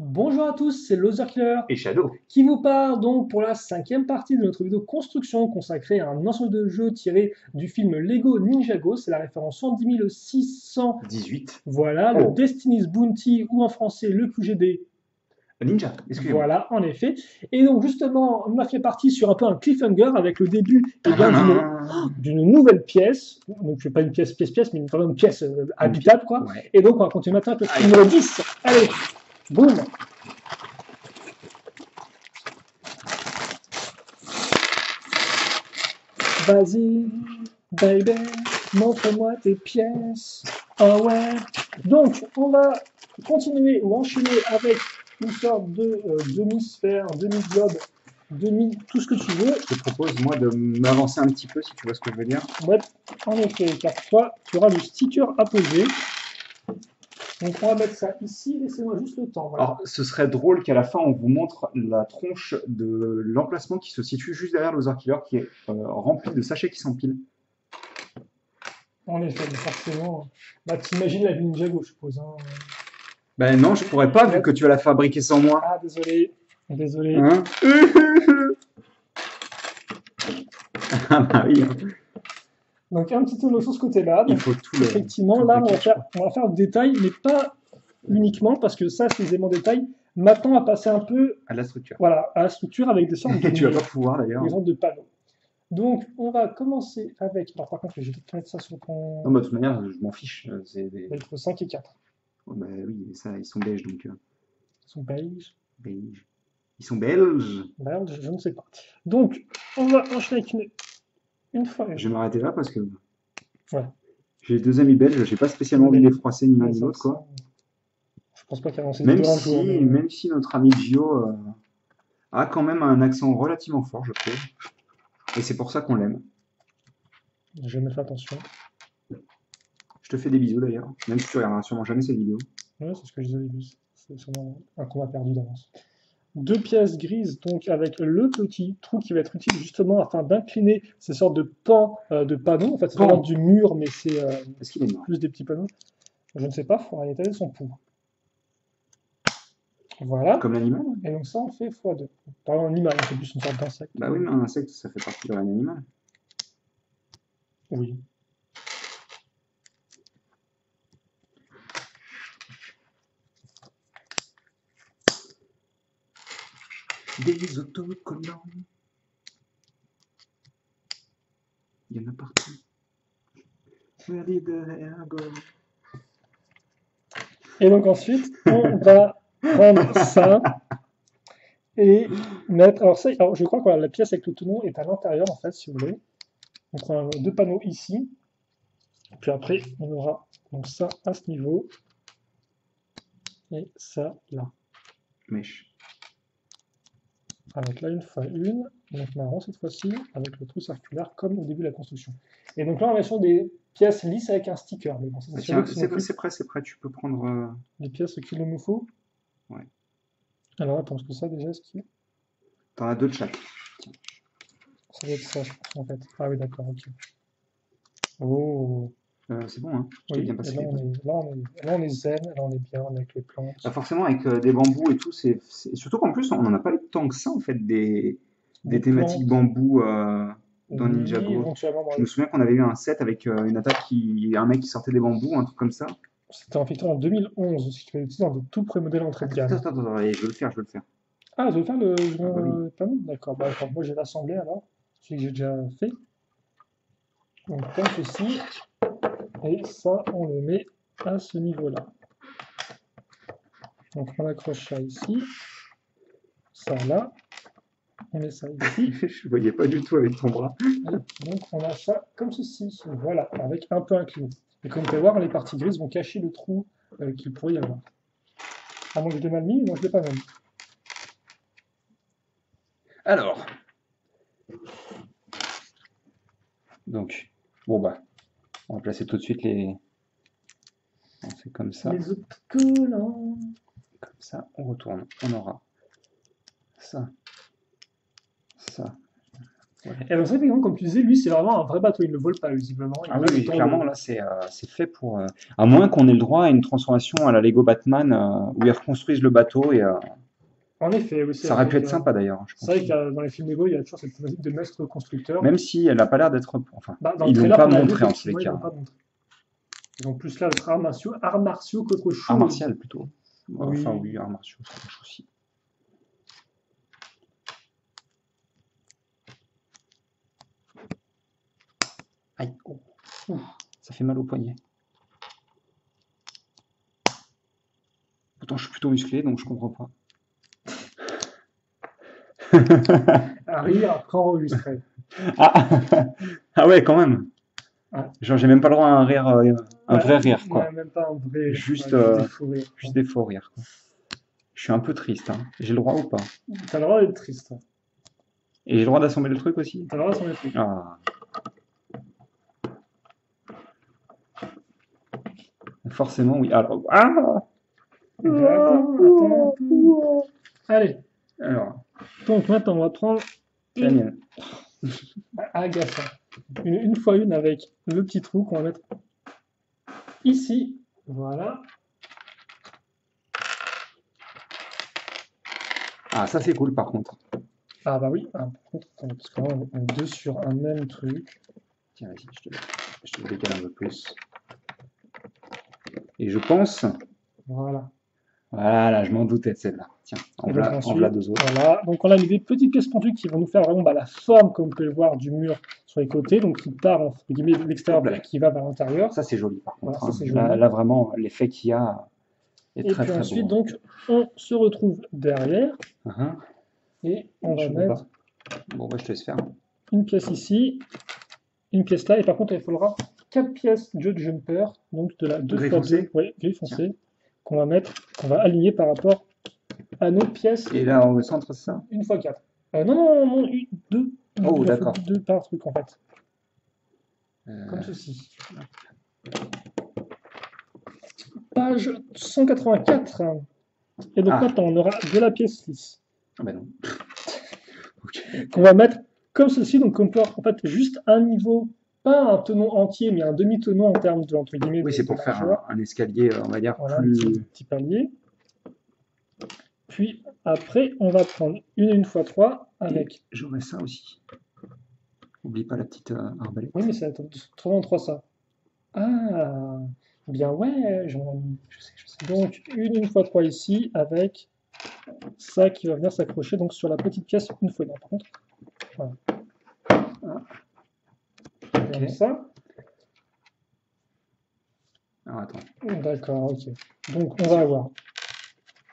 Bonjour à tous, c'est Loserkiller Et Shadow. qui vous parle donc pour la cinquième partie de notre vidéo construction consacrée à un ensemble de jeux tiré du film Lego Ninjago. C'est la référence 110 600. 18. Voilà, le Oh, Destiny's Bounty ou en français le QGD. Ninja, excusez-moi. Voilà, en effet. Et donc justement, on a fait partie sur un peu un cliffhanger avec le début d'une nouvelle pièce. Donc pas une pièce, mais vraiment une pièce habitable, quoi. Ouais. Et donc on va continuer maintenant avec le Allez. numéro 10. Allez, boum. Vas-y, baby, montre-moi tes pièces. Ah ouais. Donc, on va continuer ou enchaîner avec une sorte de demi-sphère, demi-globe, demi, tout ce que tu veux. Je te propose, moi, de m'avancer un petit peu, si tu vois ce que je veux dire. Ouais, en effet, car toi, tu auras le sticker à poser. Donc, on va mettre ça ici. Laissez-moi juste le temps. Voilà. Alors, ce serait drôle qu'à la fin, on vous montre la tronche de l'emplacement qui se situe juste derrière Loser Killer, qui est rempli de sachets qui s'empilent. En effet, mais forcément. Bah, t'imagines la vie Ninjago, je suppose. Hein. Ben non, je pourrais pas, vu que tu vas la fabriquer sans moi. Ah, désolé. Désolé. Hein? Ah bah oui, Donc un petit tonneau sur ce côté-là. il Donc faut tout le... effectivement, tout le là package, on va faire le détail, mais pas uniquement parce que ça c'est les éléments détail. Maintenant on va passer un peu à la structure. voilà, à la structure avec des sortes de Tu vas murs, pas pouvoir, d'ailleurs. des sortes de panneaux. Donc on va commencer avec. Alors par contre, je vais peut-être mettre ça sur ton. Non, bah, de toute manière, je m'en fiche. C'est des... Entre 5 et 4. Oh, bah oui, mais ça, ils sont belges, donc... Ils sont beige. belges. Ils sont belges. Merde, je ne sais pas. Donc on va enchaîner avec une fois. Je vais m'arrêter là parce que Voilà. j'ai deux amis belges, j'ai pas spécialement envie de les froisser ni l'un ni l'autre, quoi. Je pense pas qu'elle lancé Même deux un jour. si, même si notre ami Gio a quand même un accent relativement fort, je trouve. Et c'est pour ça qu'on l'aime. Je vais mettre attention. Je te fais des bisous d'ailleurs, même si tu regarderas sûrement jamais cette vidéo. Ouais, c'est ce que je disais au début. C'est sûrement un combat perdu d'avance. Deux pièces grises, donc avec le petit trou qui va être utile justement afin d'incliner ces sortes de pans de panneaux. En fait, c'est Pan. vraiment du mur, mais c'est Est-ce qu'il est noir? plus des petits panneaux. Je ne sais pas, il faudra y étaler son pouls. Voilà. Comme l'animal? Et donc ça, on fait x2. Pas un animal, c'est plus une sorte d'insecte. Bah oui, mais un insecte, ça fait partie de règne animal. Oui. Des autocollants. Il y en a partout. Et donc ensuite, on va prendre ça et mettre. Alors, ça, alors je crois que voilà, la pièce avec le tonneau est à l'intérieur, en fait, si vous voulez. On prend deux panneaux ici. Puis après, on aura donc ça à ce niveau et ça là. Mèche. Avec là une fois une, donc marron cette fois-ci, avec le trou circulaire comme au début de la construction. Et donc là, on est sur des pièces lisses avec un sticker. Mais bon, Ah, tiens, c'est prêt, tu peux prendre... les pièces qu'il nous faut. Ouais. Alors attends, parce que ça déjà, ce qui T'en as deux de chaque. ça doit être ça, je pense, en fait. Ah oui, d'accord, ok. Oh, C'est bon, hein, je t'ai oui, bien et passé là les potes. là on est zen, là on est bien avec les plantes. Bah forcément, avec des bambous et tout, surtout qu'en plus, on n'en a pas eu tant que ça, en fait, des thématiques Plantes, bambou dans oui, Ninjago. éventuellement, Je me souviens qu'on avait eu un set avec une attaque un mec qui sortait des bambous, un truc comme ça. c'était en 2011, si tu veux utiliser dans de tout premiers modèles entrée de gamme. Attends, allez, je vais le faire. Ah, je vais faire Ah bah oui. le panneau? D'accord, bah, attends, moi j'ai l'assemblée alors, celui que j'ai déjà fait. Donc comme ceci, et ça on le met à ce niveau-là. Donc on accroche ça ici, ça là, on met ça ici, Je voyais pas du tout avec ton bras. et donc on a ça comme ceci, voilà, avec un peu incliné. Et comme vous pouvez voir, les parties grises vont cacher le trou qu'il pourrait y avoir. Ah bon, je l'ai mal mis, non je l'ai pas mal mis. Alors, donc, bon bah, on va placer tout de suite les... On fait comme ça. Les autocollants. Comme ça, on retourne. On aura ça, ça, Et donc, c'est vrai que, comme tu disais, lui, c'est vraiment un vrai bateau. Il ne le vole pas, visiblement. Il Ah a oui, le oui, temps clairement, de- là, c'est fait pour. À moins qu'on ait le droit à une transformation à la Lego Batman où ils reconstruisent le bateau et En effet, oui, c'est ça aurait pu vrai être sympa d'ailleurs, je c'est vrai pense. que dans les films Lego, il y a toujours cette thématique de maître constructeur. Même si elle n'a pas l'air d'être. Enfin, Bah, dans le ils l'ont trailer pas qu'on a vu, montré en tous les effectivement, ils cas. l'ont pas montré. Ils ont plus là d'être arts martiaux qu'autre Art chose. martial plutôt. Enfin, Oui. oui, art martiaux, ça marche aussi. Aïe, oh. Ouh, ça fait mal au poignet. Pourtant, je suis plutôt musclé, donc je comprends pas. À rire, après enregistrer. Ah, ah ouais, quand même. Ah. Genre, j'ai même pas le droit à un rire, un vrai rire, quoi. Ouais, même pas un vrai. Juste, Ouais, des fous rires, juste quoi. des faux rires, quoi. Je suis un peu triste, hein. J'ai le droit ou pas? T'as le droit d'être triste. Et j'ai le droit d'assembler le truc aussi? T'as le droit de s'en mettre. Ah. Forcément, oui. Alors, ah! Attends un peu. Allez. Alors, Donc maintenant, on va prendre c'est la mienne. agaçant. Une fois une avec le petit trou qu'on va mettre ici. Voilà. Ah, ça c'est cool par contre. Ah bah oui. Ah, par contre, attends, parce que là, on est deux sur un même truc. Tiens, vas-y, je te le décale un peu plus. Et je pense. Voilà. Voilà, je m'en doutais de celle-là. Tiens, Et donc en ensuite, voilà deux autres. voilà. Donc on a mis des petites pièces pendues qui vont nous faire vraiment la forme, comme vous pouvez le voir, du mur sur les côtés. Donc qui part entre guillemets de l'extérieur Hop là. et qui va vers l'intérieur. Ça c'est joli par Voilà, contre. ça c'est Là, joli. là, vraiment, l'effet qu'il y a est Et très puis très ensuite, beau. donc, on se retrouve derrière Uhum. et on va Je vois mettre pas. Bon, bah, je te laisse faire. une pièce ici, une pièce là, et par contre, il faudra 4 pièces de jumper, donc de la 2 Gris x 2, foncé. oui, gris foncé, qu'on va mettre, qu'on va aligner par rapport à nos pièces Et là, au centre, c'est ça? 1 x 4. Non, non, non, deux. Oh, Il en faut d'accord. deux par truc en fait, Euh, comme ceci. Page 184. Et donc Ah. maintenant, on aura de la pièce lisse, Ah bah non. Ok. qu'on va mettre comme ceci, donc on peut en fait juste un niveau, pas un tenon entier, mais un demi-tenon en termes de, entre guillemets, Oui, c'est pour de faire largeur. un escalier, on va dire, Voilà, un plus. petit palier. Puis après, on va prendre une x 3 avec. J'aurais ça aussi. N'oublie pas la petite arbalète. Oui, mais c'est trop en 3 ça. Ah, bien ouais, j'en ai mis. Je sais. Donc une x 3 ici avec ça qui va venir s'accrocher donc sur la petite pièce une fois. Non, par contre, voilà. Ok. Comme ça. Alors attends. D'accord, ok. Donc on va avoir.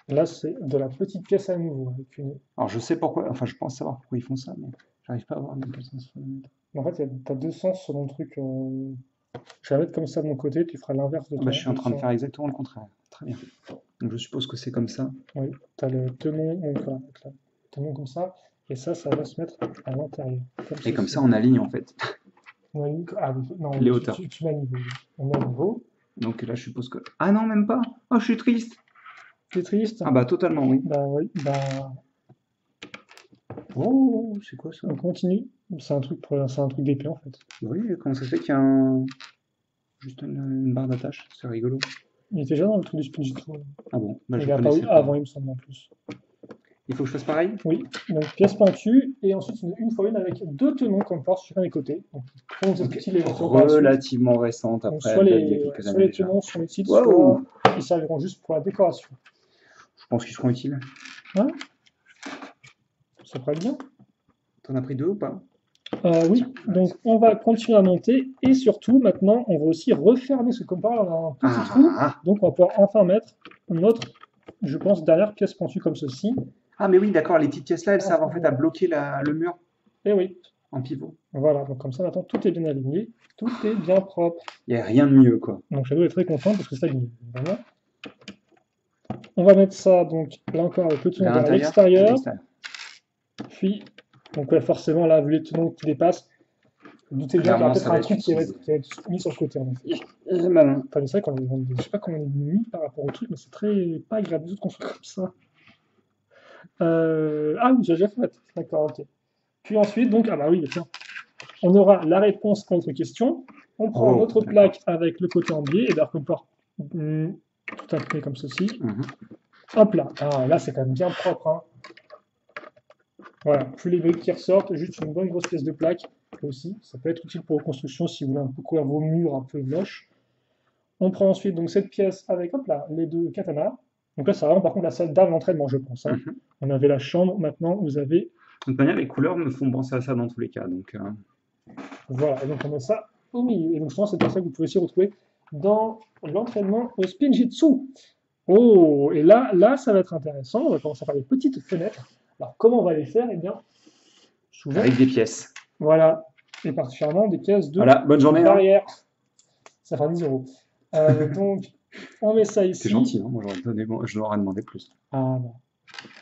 Là, c'est de la petite pièce à nouveau. Avec une... Alors je sais pourquoi, enfin je pense savoir pourquoi ils font ça, mais j'arrive pas à voir dans quel sens faut le mettre. En fait, tu as deux sens selon le truc. Je vais la mettre comme ça de mon côté, tu feras l'inverse de Ah ton. bah, je suis en train de sens. faire exactement le contraire. Très bien. Donc je suppose que c'est comme ça. Oui, tu as le tenon, donc voilà, avec le tenon comme ça, et ça va se mettre à l'intérieur. Et comme ça on aligne en fait Ah oui, non, les hauteurs. tu mets à niveau. On met à niveau. Donc là je suppose que. Ah non, même pas. Oh, je suis triste. T'es triste? Ah bah totalement, oui. Bah oui, bah Oh, c'est quoi ça? on continue. C'est un truc d'épée en fait. Oui, comment ça se fait qu'il y a juste une barre d'attache? C'est rigolo. Il était déjà dans le truc du Spongy Tour. Ah bon, bah, Il je est apparu connaissais pas. avant, il me semble en plus. Il faut que je fasse pareil? Oui, donc pièce peintue, et ensuite une fois une avec deux tenons comme force sur chacun des côtés. Donc, on vous explique les versions par la suite. Relativement récente Donc, après, soit elle date d'il y a les, quelques soit années les déjà. tenons sont utiles, Wow. soit ils serviront juste pour la décoration. Je pense qu'ils seront utiles. Hein? Ça pourrait être bien. T'en as pris deux ou pas? Oui, donc on va continuer à monter, et surtout maintenant on va aussi refermer ce comme par là, on a un petit trou, donc on va pouvoir enfin mettre notre, je pense, dernière pièce pentue comme ceci. Ah mais oui, d'accord, les petites pièces là, elles servent en fait à bloquer le mur Et oui, en pivot. voilà, donc comme ça maintenant tout est bien aligné, tout est bien propre. Il n'y a rien de mieux quoi. Donc Shadow est très content parce que c'est aligné, évidemment. On va mettre ça donc là encore avec le tenon vers l'extérieur, puis donc ouais, forcément là vu les tenons qui dépassent, doutez bien qu'il y aura peut-être un truc qui va être mis sur le côté en effet. Malin. Enfin, c'est vrai qu'on je sais pas comment on est mis par rapport au truc, mais c'est très pas agréable du tout de construire comme ça. Ah oui, j'ai déjà fait. D'accord, ok. Puis ensuite, donc, ah bah oui, tiens, on aura la réponse à notre question. On prend Oh, notre d'accord. plaque avec le côté en biais, et d'ailleurs, on peut tout imprimer comme ceci. Mhm. Hop là, ah, là c'est quand même bien propre, hein. Voilà, plus les briques qui ressortent, juste une bonne grosse pièce de plaque aussi. Ça peut être utile pour vos constructions si vous voulez un peu couvrir vos murs un peu moches. On prend ensuite donc cette pièce avec hop là, les deux katanas. Donc là, c'est vraiment par contre la salle d'armes d'entraînement, je pense, hein. Mhm. On avait la chambre, maintenant vous avez. De toute manière, les couleurs me font penser à ça dans tous les cas. Donc, Voilà, et donc on met ça au milieu. Et donc je pense que c'est pour ça que vous pouvez aussi retrouver dans l'entraînement au Spinjitzu. Oh, et là, ça va être intéressant. On va commencer par des petites fenêtres. Alors, comment on va les faire? Eh bien, souvent, avec des pièces. voilà, et particulièrement des pièces de Voilà, bonne journée. Hein. barrière. Ça fera 10 euros. Donc, on met ça C'est ici. gentil, hein. Moi je leur ai demandé plus. Ah non,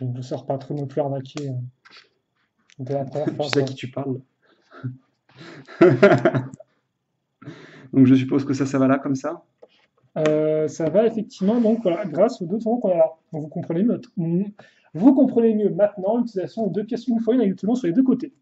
il ne sort pas trop non plus arnaqué de la première Tu fois. sais à qui tu parles. Donc je suppose que ça va là comme ça. Ça va effectivement, donc voilà, grâce aux deux tenons qu'on a là. Donc, vous comprenez mieux maintenant l'utilisation de deux pièces une fois une avec le tenon sur les deux côtés.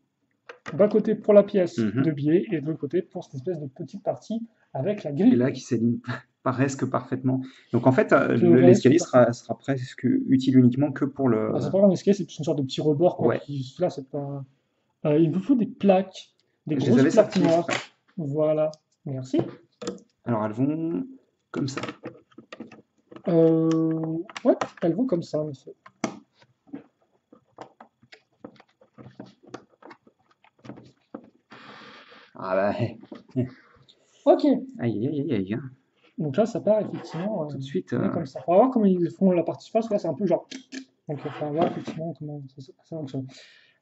D'un côté pour la pièce de biais et de l'autre côté pour cette espèce de petite partie avec la Et grille. là qui s'aligne presque parfaitement. Donc en fait, Qui est l'escalier sera presque utile uniquement que pour le. Bah, c'est pas un escalier, c'est plus une sorte de petit rebord, quoi. Ouais. Là, c'est pas. Il vous faut des plaques, des Je les grosses avais plaques sorties noires. exprès. Voilà, merci. Alors elles vont comme ça. Ouais, elles vont comme ça, en effet. Ah bah. Ok, Aïe aïe aïe aïe. donc là, ça part effectivement Tout de suite. comme ça. On va voir comment ils font la partie face, là, c'est un peu genre. Donc, il va voir effectivement comment ça fonctionne.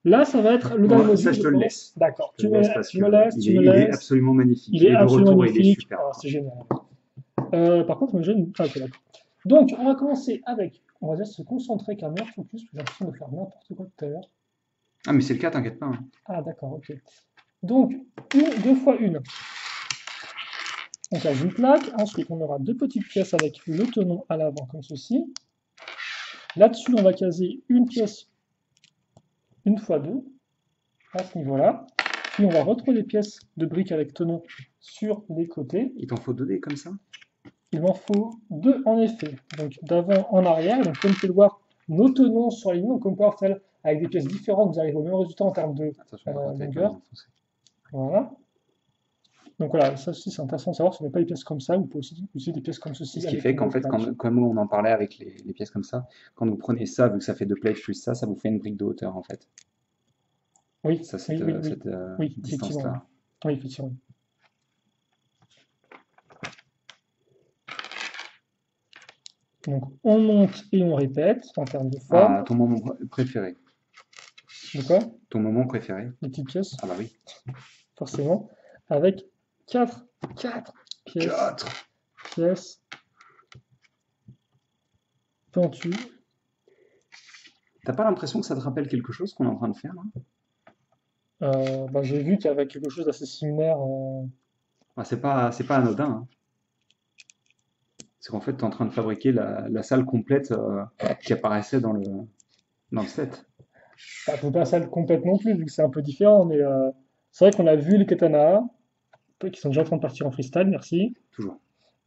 Là, ça va être le dernier module. Ça, je te le pense. laisse. D'accord, Je te le laisse parce tu me que laisses, tu me il est laisses. absolument magnifique. Il est Et de absolument retour, il est magnifique. super. Ah, c'est génial. Par contre, moi, j'ai une. Ah, ok, d'accord. Donc, on va commencer avec. On va juste se concentrer qu'un meilleur focus, parce que j'ai l'impression de faire n'importe quoi tout à l'heure. Ah mais c'est le cas, t'inquiète pas. Hein. Ah, d'accord, ok. Donc, deux fois une. On casse une plaque. Ensuite, on aura deux petites pièces avec le tenon à l'avant, comme ceci. Là-dessus, on va caser une pièce une fois deux, à ce niveau-là. Puis, on va retrouver des pièces de briques avec tenon sur les côtés. Il t'en faut 2 dés comme ça. Il m'en faut deux en effet, donc d'avant en arrière. Donc comme vous pouvez le voir, nos tenons sur les lignes, donc on peut faire avec des pièces différentes, vous arrivez au même résultat en termes de longueur. Voilà. Donc voilà, ça aussi c'est intéressant de savoir, si vous n'avez pas des pièces comme ça, vous pouvez aussi utiliser des pièces comme ceci. Ce qui fait qu'en fait, comme on en parlait avec les pièces comme ça, quand vous prenez ça, vu que ça fait 2 plaques plus ça vous fait une brique de hauteur en fait. Oui, ça, cette distance-là. Oui, effectivement. Donc on monte et on répète en termes de forme. Ah, ton moment préféré. De quoi? Ton moment préféré. Les petites pièces. Ah bah oui. Forcément. Avec 4 pièces pentues. T'as pas l'impression que ça te rappelle quelque chose qu'on est en train de faire là? Bah, j'ai vu qu'il y avait quelque chose d'assez similaire. Ah, c'est pas anodin. Hein. C'est qu'en fait, tu es en train de fabriquer la salle complète qui apparaissait dans le set. Bah, faut pas la salle complète non plus, vu que c'est un peu différent, mais c'est vrai qu'on a vu les katanas, qui sont déjà en train de partir en freestyle, merci. Toujours.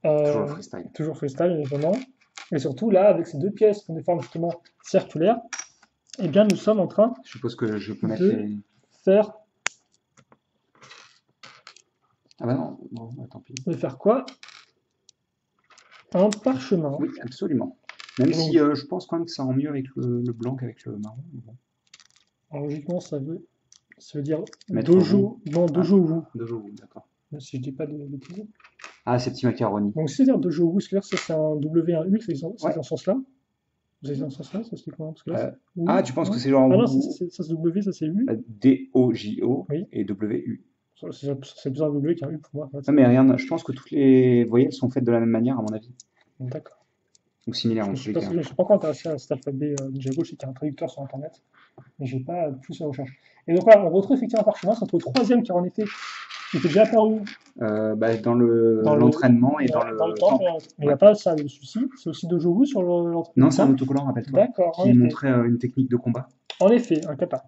Toujours freestyle. Toujours freestyle, évidemment. Et surtout, là, avec ces deux pièces qui ont des formes justement circulaires, eh bien, nous sommes en train je suppose que je peux mettre de faire... Ah bah non, tant pis. De faire quoi? Un parchemin. Oui, absolument. Même donc, si je pense quand même que ça rend mieux avec le blanc qu'avec le marron. Bon. Alors, logiquement, ça veut dire dojo. Non, dojo-wu. Dojo-wu, d'accord. Si je dis pas de bêtises. Ah, ces petits macaronis. Donc, c'est dire dojo-wu, c'est un W, un U, c'est dans ce sens-là. Vous avez dans ce sens-là, ça se dit comment? Parce que là, tu penses que c'est genre. Ah non, ça c'est W, ça c'est U. D-O-J-O et W-U. C'est plus un W qu'un U pour moi. Non, mais regarde, je pense que toutes les voyelles sont faites de la même manière, à mon avis. D'accord. Ou similaires, en tous les cas. Je ne suis pas encore intéressé à cet alphabet déjà gauche, c'est qu'il y a un traducteur sur Internet, mais je n'ai pas plus de recherche. Et donc voilà, on retrouve effectivement un parchemin, c'est notre troisième qui en était, qui était déjà apparu dans l'entraînement et dans le temple. Mais il n'y a pas ça dessus-ci, c'est aussi Dojo-wu sur l'entraînement. Non, c'est un autocollant, rappelle-toi. D'accord. Qui montrait une technique de combat. En effet, un kata.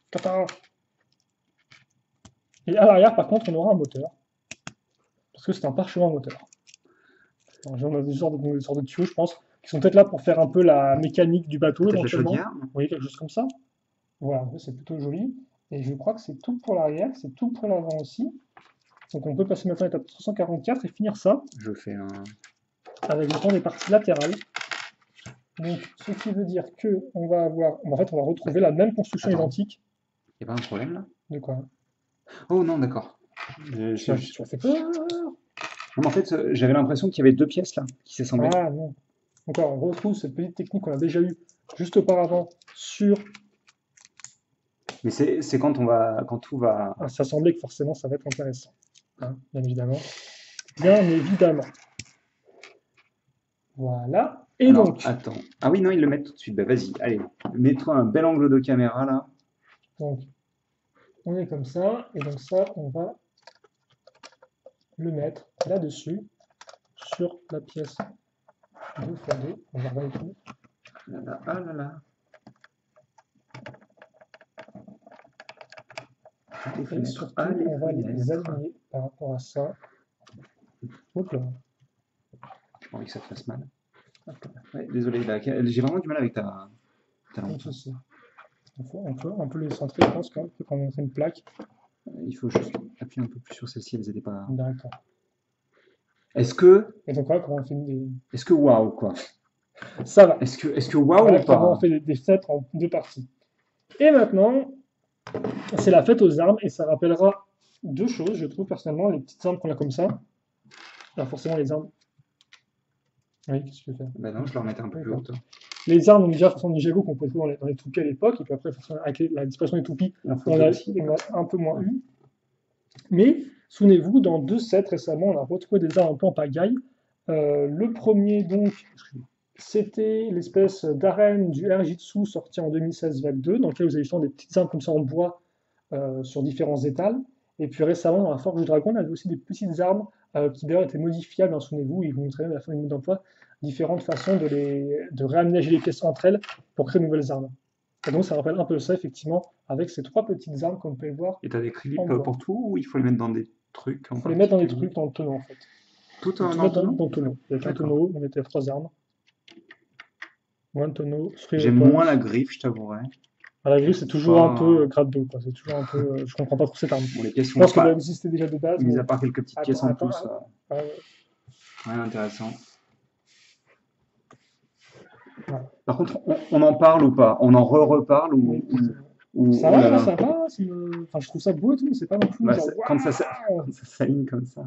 Kata. Et à l'arrière, par contre, on aura un moteur, parce que c'est un parchemin moteur. Alors, on a des sortes de tuyaux, je pense, qui sont peut-être là pour faire un peu la mécanique du bateau, Peut-être la éventuellement. chaudière? Vous voyez, quelque chose comme ça. Voilà, c'est plutôt joli. Et je crois que c'est tout pour l'arrière, c'est tout pour l'avant aussi. Donc on peut passer maintenant à l'étape 344 et finir ça Je fais un. avec le temps des parties latérales. Donc ce qui veut dire que on va avoir, en fait, on va retrouver la même construction Attends. identique. Y a pas un problème là? De quoi? Oh non, d'accord. Tu as fait peur? Non, mais en fait, j'avais l'impression qu'il y avait deux pièces là qui s'assemblaient. Ah non. Encore, on retrouve cette petite technique qu'on a déjà eue juste auparavant sur Mais c'est quand tout va. s'assembler que forcément ça va être intéressant. Hein, bien évidemment. Bien évidemment. Voilà. Et Alors, donc, attends. Ah oui, non, ils le mettent tout de suite. Bah vas-y, allez. Mets-toi un bel angle de caméra là. donc, on est comme ça, et donc ça, on va le mettre là-dessus, sur la pièce 2x2. On va regarder tout. Là, là, ah là là. Ah, les Et fenêtres. surtout, Ah, les on va les fenêtres. aligner par rapport à ça. Hop là. J'ai envie que ça te fasse mal. Hop là. Ouais, désolé, là, j'ai vraiment du mal avec ta Pas de lampe. souci. On peut les centrer, je pense, quand on fait une plaque. Il faut juste appuyer un peu plus sur celle-ci, elles n'étaient pas. D'accord. Est-ce que. Et donc voilà comment on fait Est-ce que waouh quoi? Ça va. Est-ce que waouh Voilà ou comment on pas? fait des fenêtres en deux parties. Et maintenant, c'est la fête aux armes, et ça rappellera deux choses, je trouve, personnellement, les petites armes qu'on a comme ça. Alors forcément, les armes. Oui, qu'est-ce que tu veux faire? Bah non, je le remettais un peu plus haut. Les armes, donc déjà, forcément, Ninjago qu'on pouvait trouver dans les toupies à l'époque, et puis après, forcément, avec la disparition des toupies, on a un peu moins eu. Mais, souvenez-vous, dans deux sets récemment, on a retrouvé des armes un peu en pagaille. Le premier, donc, c'était l'espèce d'arène du Air-Jitsu sorti en 2016 vague 2, dans lequel vous avez justement des petites armes comme ça en bois sur différents étals. Et puis récemment, dans la Forge du Dragon, on avait aussi des petites armes qui d'ailleurs étaient modifiables, hein, souvenez-vous, ils vous montraient à la fin du mode d'emploi différentes façons de réaménager les pièces entre elles pour créer de nouvelles armes. Et donc ça rappelle un peu ça, effectivement, avec ces trois petites armes, comme vous pouvez voir. Et t'as des clips En bois. pour tout ou il faut les mettre dans des trucs Il en faut les mettre dans des particulier? trucs, dans le tonneau, en fait. Tout Tout dans mettre le tonneau? dans le tonneau. Avec un D'accord. tonneau, on mettait trois armes. One tonneau, J'aime moins la griffe, je t'avouerai. À la griffe, c'est toujours Pas- un peu grade 2, quoi. C'est toujours un peu. Je comprends pas trop cette arme. Bon, les pièces Je sont pense qu'elle pas. existait déjà de base. Mis Mais... à part quelques petites pièces en plus, rien d'intéressant. Voilà. Par contre, on en parle ou pas? On en reparle Oui, ou ça oh va, là là. ça va. Enfin, je trouve ça beau et tout, mais c'est pas non plus Bah, genre. quand ça Waouh. s'aligne comme ça.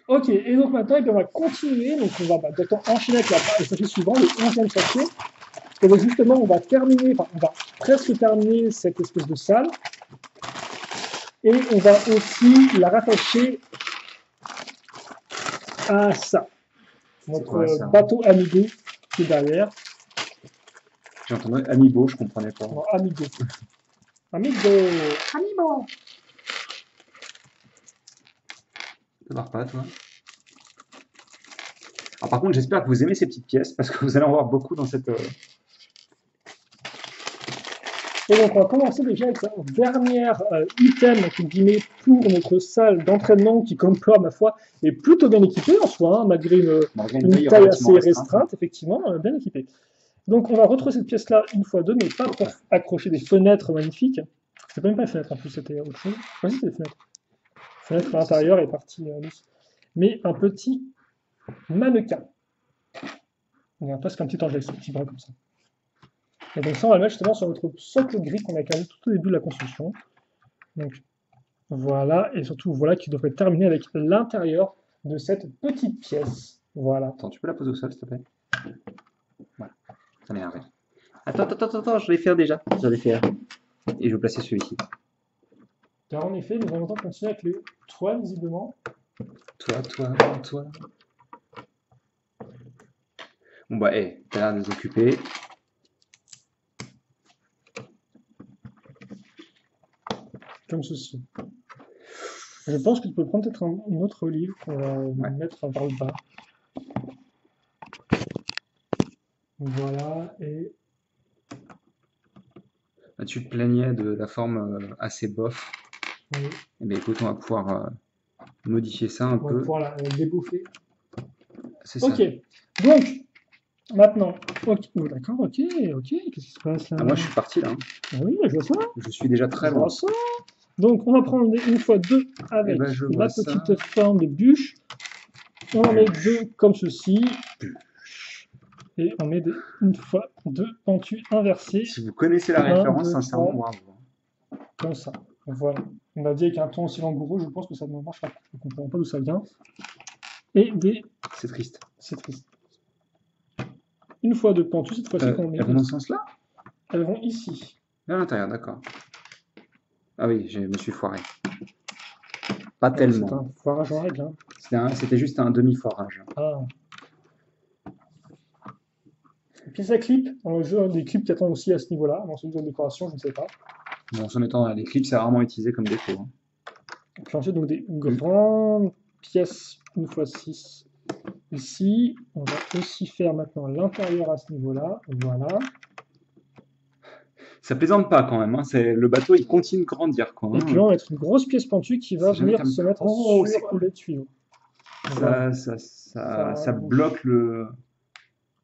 Ok, et donc maintenant, eh bien, on va continuer. Donc on va directement enchaîner avec le sachet suivant, le 11e sachet. Et donc justement, on va terminer, enfin, on va presque terminer cette espèce de salle. Et on va aussi la rattacher à ça. Notre quoi, ça bateau Amigo qui est derrière. J'ai entendu Amiibo, je comprenais pas. Non, Amigo. Amigo. Amigo. Ça marche pas, toi. Alors, par contre, j'espère que vous aimez ces petites pièces parce que vous allez en voir beaucoup dans cette. Et donc, on va commencer déjà avec un dernier item entre guillemets, pour notre salle d'entraînement qui, comme toi, ma foi, est plutôt bien équipée en soi, hein, malgré une taille assez restreinte, effectivement, bien équipée. Donc, on va retrouver cette pièce-là une fois deux, mais pas pour accrocher des fenêtres magnifiques. C'est pas même pas une fenêtre en plus, c'était autre chose. Vas-y, c'est des fenêtres. Fenêtre à l'intérieur est partie lisse. Mais un petit mannequin. Il y a presque un petit ange avec ce petit bras comme ça. Et donc ça, on va le mettre justement sur notre socle gris qu'on a calé tout au début de la construction. Donc voilà, et surtout voilà qui devrait terminer avec l'intérieur de cette petite pièce. Voilà. Attends, tu peux la poser au sol, s'il te plaît? Voilà, ça m'énerve. Attends, je l'ai fait déjà. Je l'ai fait. Et je vais placer celui-ci. Car en effet, nous allons maintenant continuer avec les toiles, visiblement. Toi. Bon bah, t'as l'air de les occuper. Comme ceci. Je pense que tu peux prendre peut-être un autre livre qu'on va mettre vers le bas. Voilà, et... Là, tu te plaignais de la forme assez bof. Oui. Eh bien, écoute, on va pouvoir modifier ça un On va peu. pouvoir la débouffer. C'est ça. Ok, donc, maintenant, ok, oh, d'accord, ok, qu'est-ce qui se passe là? Ah, moi, je suis parti là, hein. Oui, je vois ça, Je suis déjà très je vois loin. ça. Donc, on va prendre une fois deux Eh avec ben, je la vois ça. petite forme de bûche. On en met deux comme ceci. Et on met une fois deux pentus inversés. Si vous connaissez la 1, référence, 2, sincèrement, 3, bravo. comme ça. Voilà. On a dit avec un ton aussi langoureux, je pense que ça ne marche pas. Je ne comprends pas d'où ça vient. Et des. C'est triste. C'est triste. Une fois deux pentus, cette fois-ci qu'on met. Elles vont dans ce sens-là? Elles vont ici. À l'intérieur, d'accord. Ah oui, je me suis foiré. Pas tellement. C'est un foirage en règle. Hein. C'était juste un demi-foirage. Ah. Pièce à clip, dans le jeu, des clips qui attendent aussi à ce niveau-là. Dans ce jeu de décoration, je ne sais pas. Bon, en mettant les clips, c'est rarement utilisé comme déco. Hein. Puis ensuite, donc des grandes pièces, une fois 6 ici. On va aussi faire maintenant l'intérieur à ce niveau-là. Voilà. Ça plaisante pas quand même. Hein. Le bateau, il continue de grandir. Quoi, hein. Et puis on va mettre une grosse pièce pentue qui va venir se mettre sur cool. les tuyaux. Ça bloque le...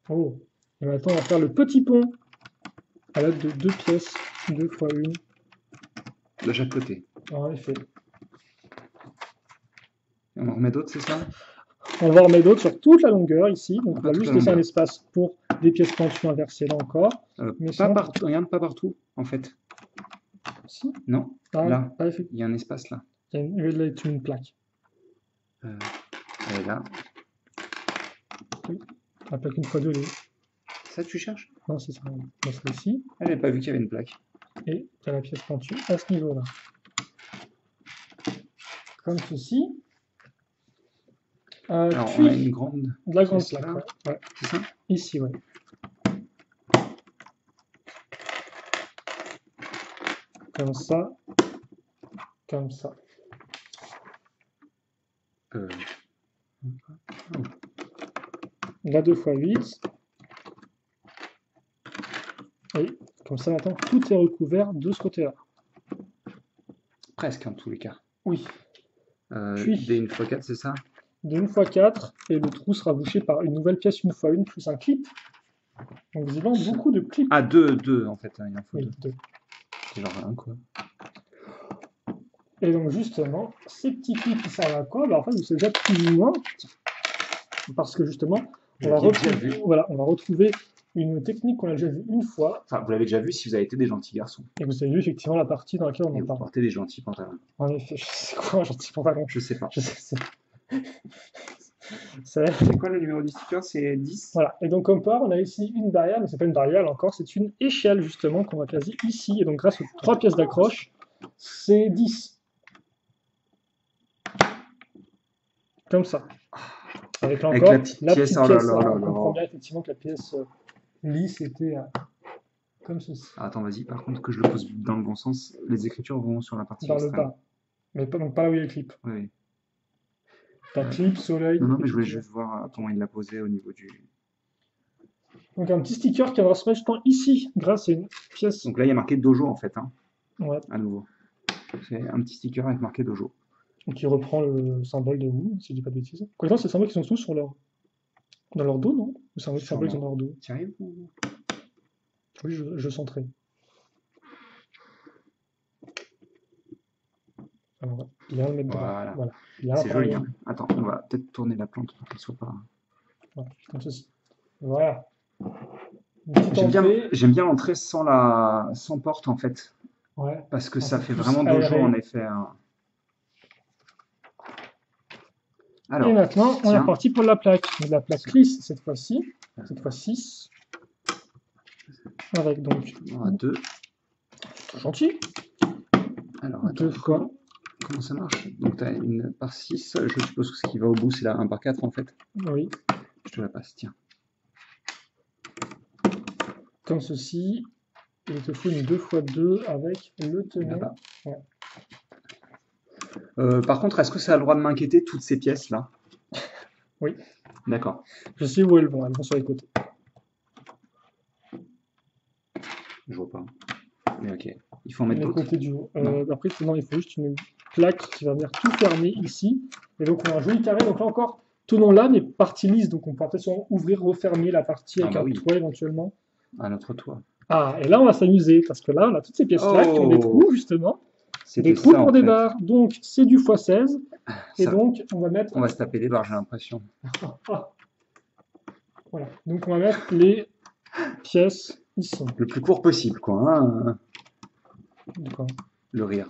Oh. Et maintenant, on va faire le petit pont à l'aide de deux pièces, 2 x 1. De chaque côté. En effet. Et on en remet d'autres, c'est ça? On va en remettre d'autres sur toute la longueur ici. Donc on va juste laisser un longueur. espace pour des pièces pentues inversées là encore. Mais pas partout, regarde, pas partout en fait. Si. Non, là, il y a un espace là. Il y a une plaque. Elle est là. Oui, la plaque une fois deux. Ça tu cherches? Non, c'est ça. On sera ici. Elle n'avait pas vu qu'il y avait une plaque. Et tu as la pièce pentue à ce niveau-là. Comme ceci. Alors, puis, on a une grande. De la grande plaque, ouais. C'est ça? Ici, ouais. Comme ça. Comme ça. La 2 x 8. Et comme ça, maintenant, tout est recouvert de ce côté-là. Presque, en tous les cas. Oui. Puis, des 1 x 4, c'est ça? Des 1 x 4, et le trou sera bouché par une nouvelle pièce 1 x 1 plus un clip. Donc, visiblement, beaucoup de clips. Ah, deux en fait. Il en faut oui, deux. C'est genre un, quoi. Et donc, justement, ces petits clips qui servent à quoi? En fait, vous savez déjà plus ou moins. Parce que, justement, on va retrouver une technique qu'on a déjà vue une fois. Enfin, vous l'avez déjà vu si vous avez été des gentils garçons. Et vous avez vu effectivement la partie dans laquelle on en parle. Vous portez des gentils pantalons. En effet, c'est quoi un gentil pantalon? Je sais pas. C'est quoi le numéro du sticker? C'est 10. Voilà, et donc comme part, on a ici une barrière, mais c'est pas une barrière là encore, c'est une échelle justement qu'on va quasi ici. Et donc grâce aux 3 pièces d'accroche, c'est 10. Comme ça. Avec encore la petite pièce, on comprend bien effectivement que la pièce lisse était comme ceci. Attends, vas-y, par contre que je le pose dans le bon sens, les écritures vont sur la partie dans extrême. le bas, mais donc pas là où il y a le clip. Oui. T'as clip, soleil. Non, mais je voulais juste voir comment il l'a posé au niveau du... Donc un petit sticker qui va se mettre ici, grâce à une pièce. Donc là, il y a marqué Dojo en fait, hein, ouais. À nouveau. C'est un petit sticker avec marqué Dojo. Qui reprend le symbole de Wu, si je dis pas de bêtises. Quoi, c'est les symboles qui sont tous dans leur dos, non? Ou c'est un symbole qui sont dans leur dos? Tu arrives ou... Oui, je centrais. Alors, on va bien le mettre droit. Voilà. C'est joli. Hein. Attends, on va peut-être tourner la plante pour qu'elle soit pas... Voilà, comme ceci. Voilà. J'aime bien l'entrée sans porte en fait. Ouais. Parce que ça fait vraiment dojo en effet. Hein. Alors, et maintenant, on est parti pour la plaque. Donc, la plaque lisse cette fois-ci. Cette fois 6. Avec donc. On a 2. Gentil. Alors, attends, comment ça marche? Donc, tu as une par 6. Je suppose que ce qui va au bout, c'est la 1 par 4 en fait. Oui. Je te la passe, tiens. Comme ceci. Il te faut une 2 x 2 avec le tenant. Ouais. Par contre, est-ce que ça a le droit de m'inquiéter, toutes ces pièces-là? Oui. D'accord. Je sais où elles vont sur les côtés. Je vois pas. Mais ok. Il faut en mettre d'autres. Les côtés du haut. Après, non, il faut juste une plaque qui va venir tout fermer ici. Et donc on a un joli carré. Donc là encore, tenons là, mais partie lisse. Donc on pourra peut-être ouvrir, refermer la partie avec bah un oui. toit éventuellement. À notre toit. Ah, et là on va s'amuser parce que là on a toutes ces pièces-là qui ont des Oh. trous justement. C'était Des trous ça, pour en des fait. barres. Donc c'est du x16. Et Ça- donc on va mettre. On va se taper des barres, j'ai l'impression. Ah. Voilà. Donc on va mettre les pièces ici. Le plus court possible, quoi. Hein, D'accord. le rire.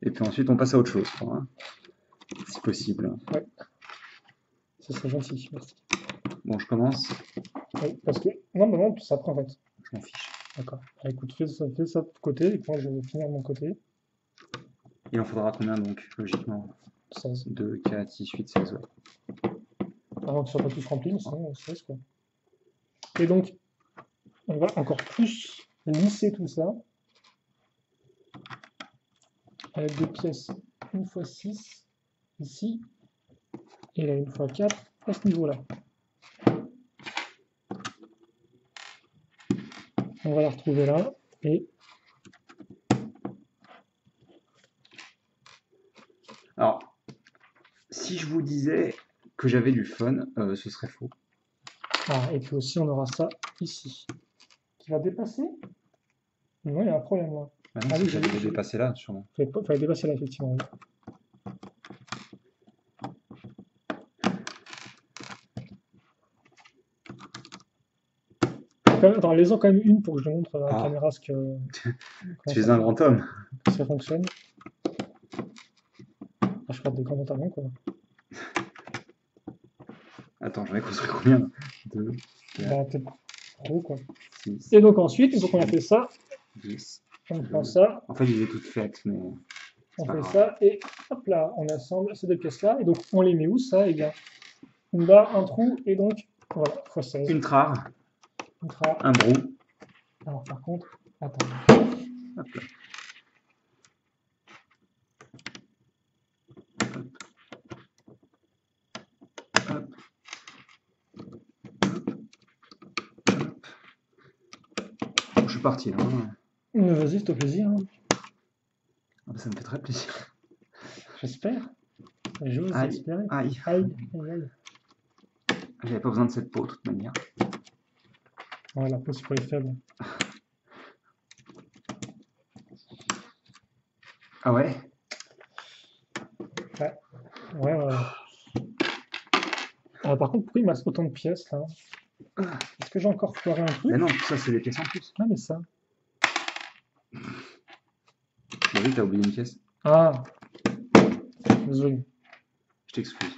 Et puis ensuite, on passe à autre chose, quoi. Hein, si possible. Ça serait gentil, merci. Bon, je commence. Oui, parce que. Non, mais non, ça après en fait. Je m'en fiche. D'accord. Ah, écoute, fais ça de côté, et moi je vais finir de mon côté. Il en faudra combien, donc, logiquement? 16. 2, 4, 6, 8, 16, ouais. Avant qu'ils soient pas tous remplis, mais sinon 16 quoi. Et donc, on va encore plus lisser tout ça. Avec des pièces 1x6 ici. Et là 1x4 à ce niveau-là. On va la retrouver là. Et Alors, si je vous disais que j'avais du fun, ce serait faux. ah, et puis aussi on aura ça ici. Qui va dépasser? Non, il y a un problème là. Bah non, Ah c'est oui, que j'allais j'ai- les dépasser là, sûrement. Fallait dépasser là effectivement. Oui. Attends, les-en quand même une pour que je montre à la Ah. caméra ce que. Tu es un grand homme. Ça fonctionne. Ah, je perds des grands talons quoi. Attends, j'en ai construit combien? 2, Bah, t'es pro quoi. 6, Et donc ensuite, une fois qu'on a fait ça, 10. on prend ça, En fait, il est toutes faites, mais on pas fait grave. ça, et hop là, on assemble ces deux pièces-là, et donc on les met où ça? Eh bien, une barre, un trou, et donc voilà, x16. Une trare, On fera. un brou. Alors par contre, attends. Hop là. Hop. Bon, je suis parti là. Hein. Vas-y, c'est au plaisir. Hein. Ah bah, ça me fait très plaisir. J'espère. J'ose Aïe, espérer. aïe. Aïe, aïe, aïe. J'avais pas besoin de cette peau de toute manière. Ouais, la peau, c'est pour les faibles. Ah ouais? Ouais, ouais. Par contre, pourquoi il me reste autant de pièces là? Est-ce que j'ai encore foiré un truc? Mais non, tout ça c'est des pièces en plus. Ah, mais ça. Bah oui, t'as oublié une pièce. Ah. Désolé. Je t'excuse.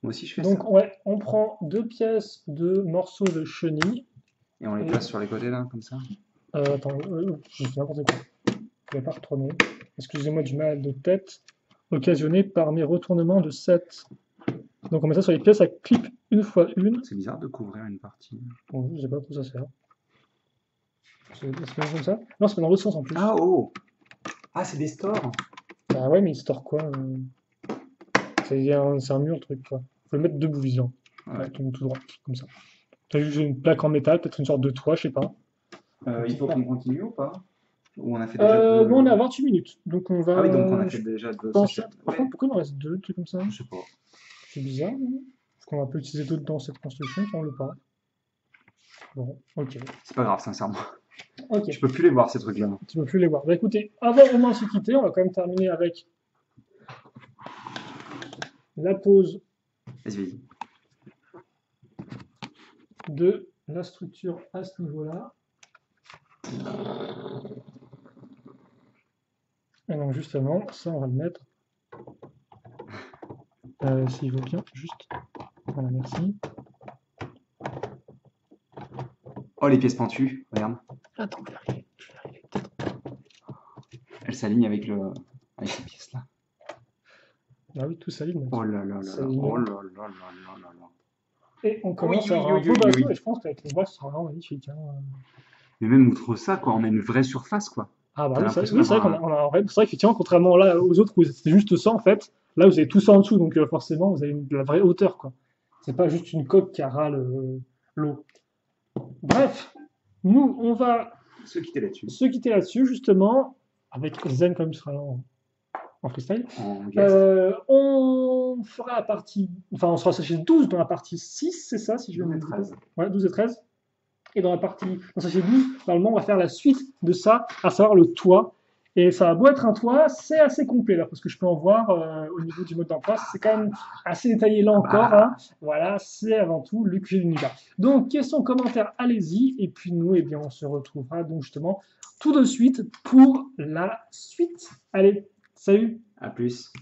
Moi aussi je fais Donc, ça. ouais, on prend deux pièces de morceaux de chenille. Et on les place sur les côtés là, comme ça. Attends, je fais n'importe quoi. Je vais pas retourner. Excusez-moi du mal de tête occasionné par mes retournements de 7. Donc on met ça sur les pièces à clip une fois une. C'est bizarre de couvrir une partie. Bon, je sais pas trop ça sert. C'est pas comme ça? Non, c'est dans l'autre sens en plus. Ah oh! Ah, c'est des stores! Bah ouais, mais il store quoi? C'est un mur, le truc, quoi. Faut le mettre debout, vision. Ouais. Tout droit, comme ça. T'as juste une plaque en métal, peut-être une sorte de toit, je sais pas. Il faut qu'on continue ou pas? Ou on a fait déjà Bon, on est à 28 minutes, donc on va. Ah oui, donc on a fait déjà deux penser- sachets. Par Ouais. contre, pourquoi il en reste deux, trucs comme ça? Je sais pas. C'est bizarre, non? Est-ce qu'on va pas utiliser d'autres dans cette construction, si on le pas? Bon, ok. C'est pas grave, sincèrement. Ok, Je peux plus les voir ces trucs-là. tu peux plus les voir. Bah écoutez, avant Romain de se quitter, on va quand même terminer avec la pose Vas-y, vas-y. de la structure à ce niveau-là. Et donc justement, ça on va le mettre. S'il veut bien, juste. Voilà, merci. Oh, les pièces pentues, regarde. Attends, je vais arriver. Elles s'alignent avec ces pièces-là. Ah oui, tout s'aligne. Oh là là là Ça là. aligne. Oh là là là là là là. Et on commence à avoir un oui, beau oui, bateau, oui. et je pense qu'avec les bois, ce sera vraiment magnifique. Hein. Mais même outre ça, quoi, on a une vraie surface, quoi. Ah bah T'as oui, c'est l'impression vrai d'avoir qu'on a, c'est vrai qu'effectivement, contrairement là aux autres où c'était juste ça en fait, là vous avez tout ça en dessous, donc forcément vous avez de la vraie hauteur quoi. C'est pas juste une coque qui râle l'eau. Bref, nous on va se quitter là-dessus. se quitter là-dessus justement avec Zen comme il sera là en freestyle. En guest. On fera la partie, enfin on sera sachet 12 dans la partie 6, c'est ça si je 12 me et dis pas. 13. Ouais, 12 et 13. Et dans la partie, dans sachet 12, normalement on va faire la suite de ça, à savoir le toit. Et ça a beau être un toit, c'est assez complet là, parce que je peux en voir au niveau du mode d'emploi, c'est quand même assez détaillé là encore. Hein. Voilà, c'est avant tout le QG d'univers. Donc, questions, commentaires, allez-y. Et puis nous, eh bien, on se retrouvera donc justement tout de suite pour la suite. Allez, salut! À plus.